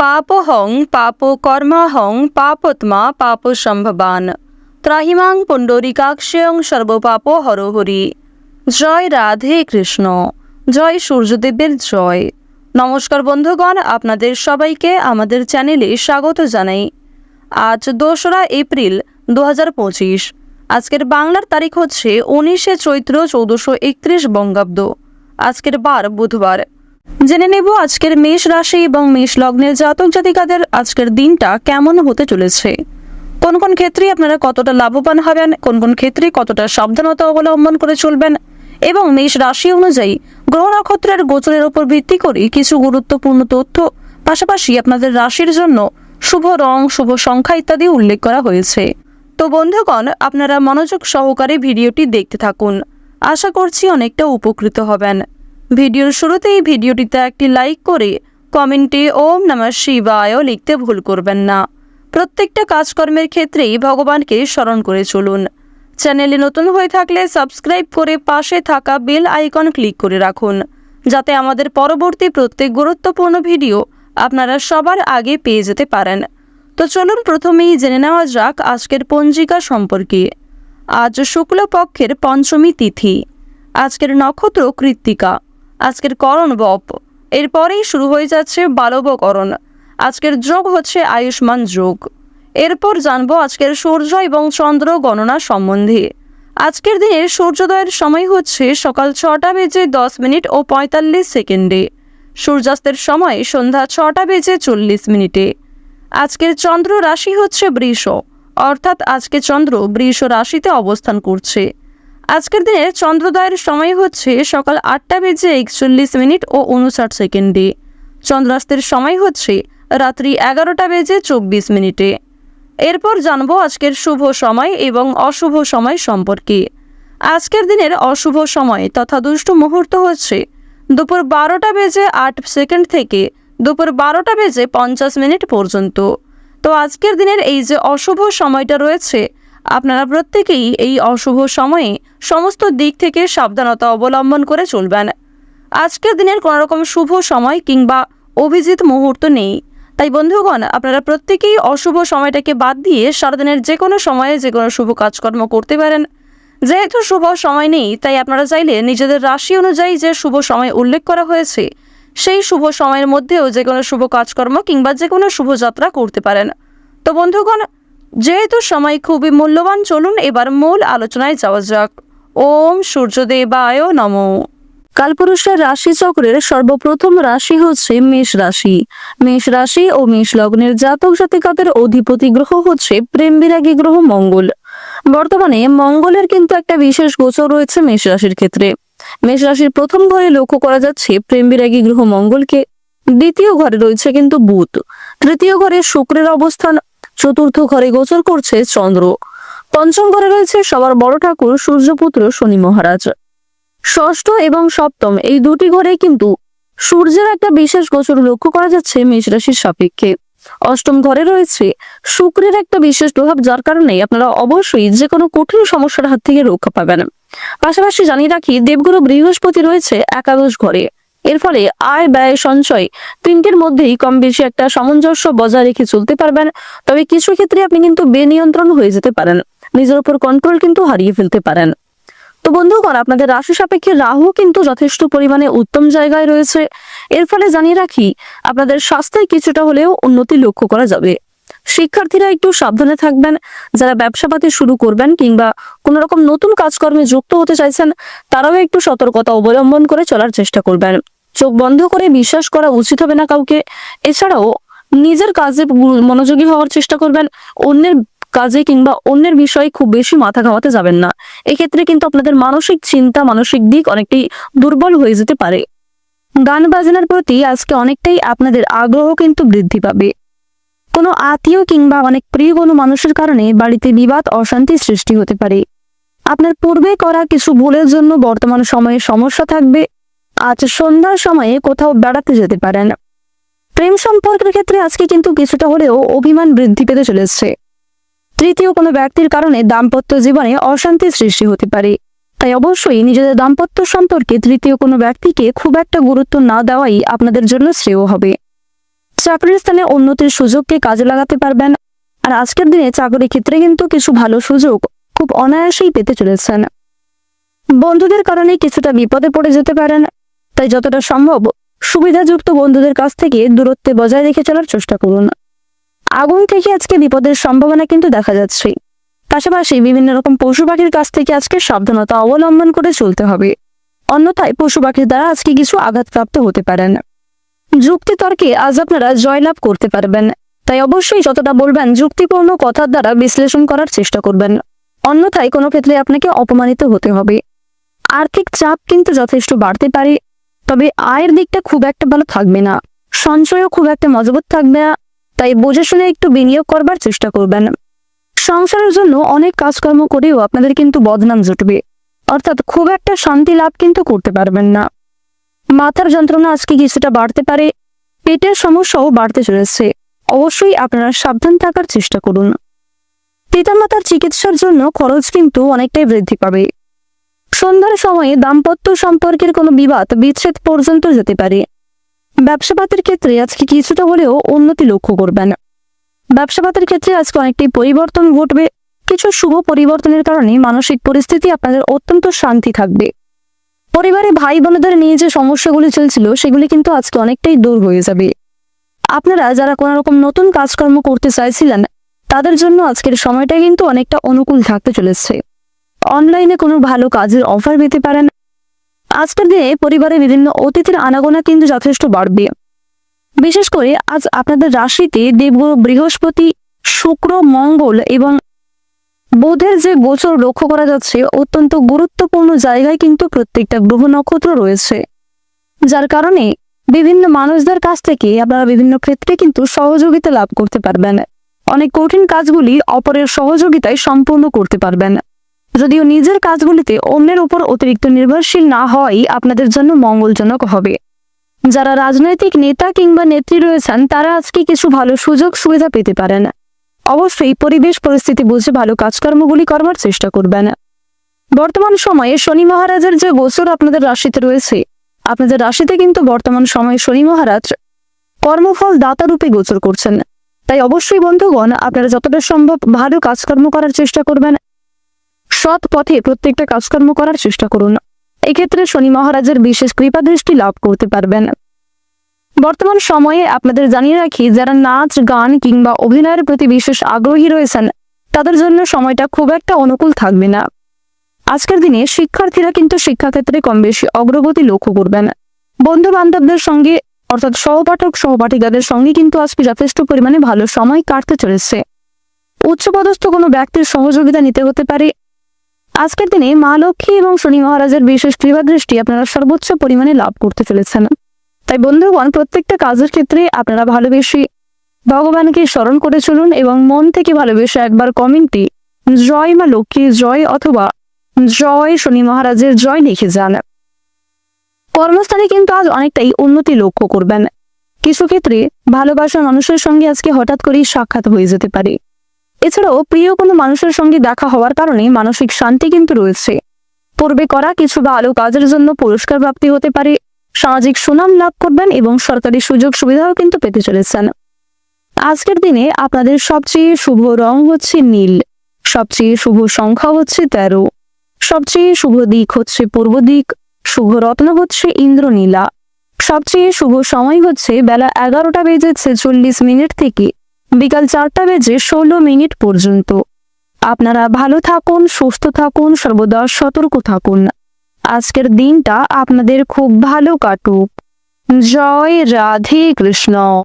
পাপহং পাপ কর্মাহং পাপত্মা পাপ সম্ভবান ত্রাহিমাং পুণ্ডরিকাক্ষয়ং সর্বপাপ হরহরি। জয় রাধে কৃষ্ণ, জয় সূর্যদেবের জয়। নমস্কার বন্ধুগণ, আপনাদের সবাইকে আমাদের চ্যানেলে স্বাগত জানাই। আজ 2রা এপ্রিল 2025। আজকের বাংলার তারিখ হচ্ছে 19শে চৈত্র 1431 বঙ্গাব্দ। আজকের বার বুধবার। জেনে নেব আজকের মেষ রাশি এবং মেষ লগ্নের জাতক জাতিকাদের আজকের দিনটা কেমন হতে চলেছে, কোন কোন ক্ষেত্রে আপনারা কতটা লাভবান হবেন, কোন কোন ক্ষেত্রে কতটা সাবধানতা অবলম্বন করে চলবেন, এবং মেষ রাশি অনুযায়ী গ্রহ নক্ষত্রের গোচরের উপর ভিত্তি করে কিছু গুরুত্বপূর্ণ তথ্য, পাশাপাশি আপনাদের রাশির জন্য শুভ রং, শুভ সংখ্যা ইত্যাদি উল্লেখ করা হয়েছে। তো বন্ধুগণ, আপনারা মনোযোগ সহকারে ভিডিওটি দেখতে থাকুন। আশা করছি অনেকটা উপকৃত হবেন। ভিডিওর শুরুতেই ভিডিওটিতে একটি লাইক করে কমেন্টে ওম নমঃ শিবায় লিখতে ভুল করবেন না। প্রত্যেকটা কাজকর্মের ক্ষেত্রেই ভগবানকে স্মরণ করে চলুন। চ্যানেলে নতুন হয়ে থাকলে সাবস্ক্রাইব করে পাশে থাকা বেল আইকন ক্লিক করে রাখুন, যাতে আমাদের পরবর্তী প্রত্যেক গুরুত্বপূর্ণ ভিডিও আপনারা সবার আগে পেয়ে যেতে পারেন। তো চলুন প্রথমেই জেনে নেওয়া যাক আজকের পঞ্জিকা সম্পর্কে। আজ শুক্লপক্ষের পঞ্চমী তিথি। আজকের নক্ষত্র কৃত্তিকা। আজকের করণ বপ। এরপরেই শুরু হয়ে যাচ্ছে বালবকরণ। আজকের যোগ হচ্ছে আয়ুষ্মান যোগ। এরপর জানবো আজকের সূর্য এবং চন্দ্র গণনা সম্বন্ধে। আজকের দিনের সূর্যোদয়ের সময় হচ্ছে সকাল 6টা বেজে 10 মিনিট ও 45 সেকেন্ডে। সূর্যাস্তের সময় সন্ধ্যা 6টা বেজে 40 মিনিটে। আজকের চন্দ্র রাশি হচ্ছে বৃষ, অর্থাৎ আজকে চন্দ্র বৃষ রাশিতে অবস্থান করছে। আজকের দিনের চন্দ্রোদয়ের সময় হচ্ছে সকাল 8টা বেজে 41 মিনিট ও 59 সেকেন্ডে। চন্দ্রাস্তের সময় হচ্ছে রাত্রি 11টা বেজে 24 মিনিটে। এরপর জানবো আজকের শুভ সময় এবং অশুভ সময় সম্পর্কে। আজকের দিনের অশুভ সময় তথা দুষ্ট মুহূর্ত হচ্ছে দুপুর 12টা বেজে 8 সেকেন্ড থেকে দুপুর 12টা বেজে 50 মিনিট পর্যন্ত। তো আজকের দিনের এই যে অশুভ সময়টা রয়েছে, আপনারা প্রত্যেকেই এই অশুভ সময়ে সমস্ত দিক থেকে সাবধানতা অবলম্বন করে চলবেন। আজকের দিনের কোনো রকম শুভ সময় কিংবা অভিজিৎ মুহূর্ত নেই। তাই বন্ধুগণ, আপনারা প্রত্যেকেই অশুভ সময়টাকে বাদ দিয়ে সারাদিনের যে কোনো সময়ে যে কোনো শুভ কাজকর্ম করতে পারেন। যেহেতু শুভ সময় নেই, তাই আপনারা চাইলে নিজেদের রাশি অনুযায়ী যে শুভ সময় উল্লেখ করা হয়েছে সেই শুভ সময়ের মধ্যেও যে কোনো শুভ কাজকর্ম কিংবা যে কোনো শুভযাত্রা করতে পারেন। তো বন্ধুগণ, যেহেতু সময় খুবই মূল্যবান, চলুন এবার মূল আলোচনায় যাওয়া যাক। ওম সূর্যদেবায় নমঃ। কালপুরুষের রাশি চক্রের সর্বপ্রথম রাশি হচ্ছে মেষ রাশি। মেষ রাশি ও মেষ লগ্নের জাতক জাতিকাদের অধিপতি গ্রহ হচ্ছে প্রেম বিরাগী গ্রহ মঙ্গল। বর্তমানে মঙ্গলের কিন্তু একটা বিশেষ গোচর রয়েছে মেষ রাশির ক্ষেত্রে। মেষ রাশির প্রথম ঘরে লক্ষ্য করা যাচ্ছে প্রেম বিরাগী গ্রহ মঙ্গলকে। দ্বিতীয় ঘরে রয়েছে কিন্তু বুধ। তৃতীয় ঘরে শুক্রের অবস্থান। চতুর্থ ঘরে গোচর করছে চন্দ্র। পঞ্চম ঘরে রয়েছে সবার বড় ঠাকুর সূর্যপুত্র শনি মহারাজ। ষষ্ঠ এবং সপ্তম এই দুটি ঘরে কিন্তু সূর্যের একটা বিশেষ গোচর লক্ষ্য করা যাচ্ছে মেষ রাশির সাপেক্ষে। অষ্টম ঘরে রয়েছে শুক্রের একটা বিশেষ প্রভাব, যার কারণে আপনারা অবশ্যই যে কোনো কঠিন সমস্যার হাত থেকে রক্ষা পাবেন। পাশাপাশি জানিয়ে রাখি, দেবগুরু বৃহস্পতি রয়েছে একাদশ ঘরে। এর ফলে আয়, ব্যয়, সঞ্চয় তিনটির মধ্যেই কম বেশি একটা সামঞ্জস্য বজায় রেখে চলতে পারবেন। তবে কিছু ক্ষেত্রে আপনি কিন্তু বেনিয়ন্ত্রণ হয়ে যেতে পারেন, নিজের উপর কন্ট্রোল কিন্তু হারিয়ে ফেলতে পারেন। তো বন্ধুগণ, আপনাদের রাশি সাপেক্ষে রাহু কিন্তু যথেষ্ট পরিমাণে উত্তম জায়গায় রয়েছে। এর ফলে জানিয়ে রাখি, আপনাদের স্বাস্থ্যে কিছুটা হলেও উন্নতি লক্ষ্য করা যাবে। শিক্ষার্থীরা একটু সাবধানে থাকবেন। যারা ব্যবসাপাতি শুরু করবেন কিংবা কোনো রকম নতুন কাজকর্মে যুক্ত হতে চাইছেন, তারাও একটু সতর্কতা অবলম্বন করে চলার চেষ্টা করবেন। চোখ বন্ধ করে বিশ্বাস করা উচিত হবে না কাউকে। এছাড়াও নিজের কাজে মনোযোগী হওয়ার চেষ্টা করবেন। অন্যের কাজে কিংবা অন্যের বিষয়ে খুব বেশি মাথা ঘামাতে যাবেন না। এক্ষেত্রে কিন্তু আপনাদের মানসিক চিন্তা, মানসিক দিক অনেকটাই দুর্বল হয়ে যেতে পারে। গান বাজনার প্রতি আজকে অনেকটাই আপনাদের আগ্রহ কিন্তু বৃদ্ধি পাবে। কোনো আত্মীয় কিংবা অনেক প্রিয় কোনো মানুষের কারণে বাড়িতে বিবাদ, অশান্তি সৃষ্টি হতে পারে। আপনার পূর্বে করা কিছু ভুলের জন্য বর্তমান সময়ে সমস্যা থাকবে। আজ সন্ধ্যার সময়ে কোথাও বেড়াতে যেতে পারেন। প্রেম সম্পর্কের ক্ষেত্রে আজকে কিন্তু কিছুটা হলেও অভিমান বৃদ্ধি পেতে চলেছে। তৃতীয় কোনো ব্যক্তির কারণে দাম্পত্য জীবনে অশান্তি সৃষ্টি হতে পারে। তাই অবশ্যই নিজেদের দাম্পত্য সম্পর্কে তৃতীয় কোনো ব্যক্তিকে খুব একটা গুরুত্ব না দেওয়াই আপনাদের জন্য শ্রেয় হবে। চাকরির স্থানে উন্নতির সুযোগকে কাজে লাগাতে পারবেন। আর আজকের দিনে চাকরির ক্ষেত্রে কিন্তু কিছু ভালো সুযোগ খুব অনায়াসেই পেতে চলেছেন। বন্ধুদের কারণে কিছুটা বিপদে পড়ে যেতে পারেন, তাই যতটা সম্ভব সুবিধাযুক্ত বন্ধুদের কাছ থেকে দূরত্বে বজায় রেখে চলার চেষ্টা করুন। আগুন থেকে আজকে বিপদের সম্ভাবনা কিন্তু দেখা যাচ্ছে। পাশাপাশি বিভিন্ন রকম পশু পাখির কাছ থেকে আজকে সাবধানতা অবলম্বন করে চলতে হবে, অন্যথায় পশু পাখির দ্বারা আজকে কিছু আঘাতপ্রাপ্ত হতে পারেন। যুক্তিতর্কে আজ আপনারা জয়লাভ করতে পারবেন, তাই অবশ্যই যতটা বলবেন যুক্তিপূর্ণ কথার দ্বারা বিশ্লেষণ করার চেষ্টা করবেন, অন্যথায় কোনো ক্ষেত্রে আপনাকে অপমানিত হতে হবে। আর্থিক চাপ কিন্তু যথেষ্ট বাড়তে পারে, তবে আয়ের দিকটা খুব একটা ভালো থাকবে না, সঞ্চয়ও খুব একটা মজবুত থাকবে না, তাই বুঝে শুনে একটু বিনিয়োগ করবার চেষ্টা করবেন। সংসারের জন্য অনেক কাজকর্ম করেও আপনাদের কিন্তু বদনাম জুটবে, অর্থাৎ খুব একটা শান্তি লাভ কিন্তু করতে পারবেন না। মাথার যন্ত্রণা আজকে কিছুটা বাড়তে পারে, পেটের সমস্যাও বাড়তে চলেছে, অবশ্যই আপনারা সাবধান থাকার চেষ্টা করুন। পিতামাতার চিকিৎসার জন্য খরচ কিন্তু অনেকটাই বৃদ্ধি পাবে। সন্ধ্যার সময়ে দাম্পত্য সম্পর্কের কোনো বিবাদ বিচ্ছেদ পর্যন্ত যেতে পারে। ব্যবসাপাতের ক্ষেত্রে আজকে কিছুটা হলেও উন্নতি লক্ষ্য করবেন। ব্যবসাপাতের ক্ষেত্রে আজকে অনেকটাই পরিবর্তন ঘটবে। কিছু শুভ পরিবর্তনের কারণে মানসিক পরিস্থিতি আপনাদের অত্যন্ত শান্তি থাকবে। পরিবারে ভাই বোনদের নিয়ে যে সমস্যাগুলি চলছিল সেগুলি কিন্তু আজকে অনেকটাই দূর হয়ে যাবে। আপনারা যারা কোনো রকম নতুন কাজকর্ম করতে চাইছিলেন তাদের জন্য আজকের সময়টা কিন্তু অনেকটা অনুকূল থাকতে চলেছে। অনলাইনে কোনো ভালো কাজের অফার পেতে পারেন। আজকের দিনে পরিবারে বিভিন্ন অতিথির আনাগোনা কিন্তু যথেষ্ট বাড়বে। বিশেষ করে আজ আপনাদের রাশিতে দেবগুরু বৃহস্পতি, শুক্র, মঙ্গল এবং বুধের যে গোচর লক্ষ্য করা যাচ্ছে, অত্যন্ত গুরুত্বপূর্ণ জায়গায় কিন্তু প্রত্যেকটা গ্রহ নক্ষত্র রয়েছে, যার কারণে বিভিন্ন মানুষদের কাছ থেকে আপনারা বিভিন্ন ক্ষেত্রে কিন্তু সহযোগিতা লাভ করতে পারবেন। অনেক কঠিন কাজগুলি অপরের সহযোগিতায় সম্পূর্ণ করতে পারবেন। যদিও নিজের কাজগুলিতে অন্যের উপর অতিরিক্ত নির্ভরশীল না হওয়াই আপনাদের জন্য মঙ্গলজনক হবে। যারা রাজনৈতিক নেতা কিংবা নেত্রী রয়েছেন তারা আজকে কিছু ভালো সুযোগ সুবিধা পেতে পারেন। অবশ্যই পরিবেশ পরিস্থিতি বুঝে ভালো কাজকর্মগুলি করবার চেষ্টা করবেন। বর্তমান সময়ে শনি মহারাজের যে গোচর আপনাদের রাশিতে রয়েছে, আপনাদের রাশিতে কিন্তু বর্তমান সময়ে শনি মহারাজ কর্মফল দাতা রূপে গোচর করছেন। তাই অবশ্যই বন্ধুগণ, আপনারা যতটা সম্ভব ভালো কাজকর্ম করার চেষ্টা করবেন, সৎ পথে প্রত্যেকটা কাজকর্ম করার চেষ্টা করুন। এক্ষেত্রে শনি মহারাজের বিশেষ কৃপা দৃষ্টি লাভ করতে পারবেন। বর্তমান সময়ে আপনাদের জানিয়ে রাখি, যারা নাচ, গান কিংবা অভিনয়ের প্রতি বিশেষ আগ্রহী রয়েছেন তাদের জন্য সময়টা খুব একটা অনুকূল থাকবে না। আজকের দিনে শিক্ষার্থীরা কিন্তু শিক্ষাক্ষেত্রে কম বেশি অগ্রগতি লক্ষ্য করবেন। বন্ধু বান্ধবদের সঙ্গে অর্থাৎ সহপাঠক সহপাঠিকাদের সঙ্গে কিন্তু আজকে যথেষ্ট পরিমাণে ভালো সময় কাটতে চলেছে। উচ্চপদস্থ কোনো ব্যক্তির সহযোগিতা নিতে হতে পারে। আজকের দিনে মা লক্ষ্মী এবং শনি মহারাজের বিশেষ কৃপা দৃষ্টি আপনারা সর্বোচ্চ পরিমাণে লাভ করতে চলেছেন। তাই বন্ধুগণ, প্রত্যেকটা কাজের ক্ষেত্রে আপনারা ভালোবেসে ভগবানকে স্মরণ করে চলুন এবং মন থেকে ভালোবেসে একবার কমেন্টে জয় মা লক্ষ্মী জয় অথবা জয় শনি মহারাজের জয় লিখে যান। কর্মস্থানে কিন্তু আজ অনেকটাই উন্নতি লক্ষ্য করবেন। কিছু ক্ষেত্রে ভালোবাসার মানুষের সঙ্গে আজকে হঠাৎ করেই সাক্ষাৎ হয়ে যেতে পারে। এছাড়াও প্রিয় কোনো মানুষের সঙ্গে দেখা হওয়ার কারণে মানসিক শান্তি কিন্তু রয়েছে। পূর্বে করা কিছু ভালো কাজের জন্য পুরস্কার প্রাপ্তি হতে পারে। সামাজিক সুনাম লাভ করবেন এবং সরকারি সুযোগ সুবিধাও কিন্তু পেতে চলেছেন। আজকের দিনে আপনাদের সবচেয়ে শুভ রং হচ্ছে নীল, সবচেয়ে শুভ সংখ্যা হচ্ছে 13, সবচেয়ে শুভ দিক হচ্ছে পূর্ব দিক, শুভ রত্ন হচ্ছে ইন্দ্রনীলা, সবচেয়ে শুভ সময় হচ্ছে বেলা 11:46 থেকে বিকাল 4:16 পর্যন্ত। আপনারা ভালো থাকুন, সুস্থ থাকুন, সর্বদা সতর্ক থাকুন। আজকের দিনটা আপনাদের খুব ভালো কাটুক। জয় রাধে কৃষ্ণ।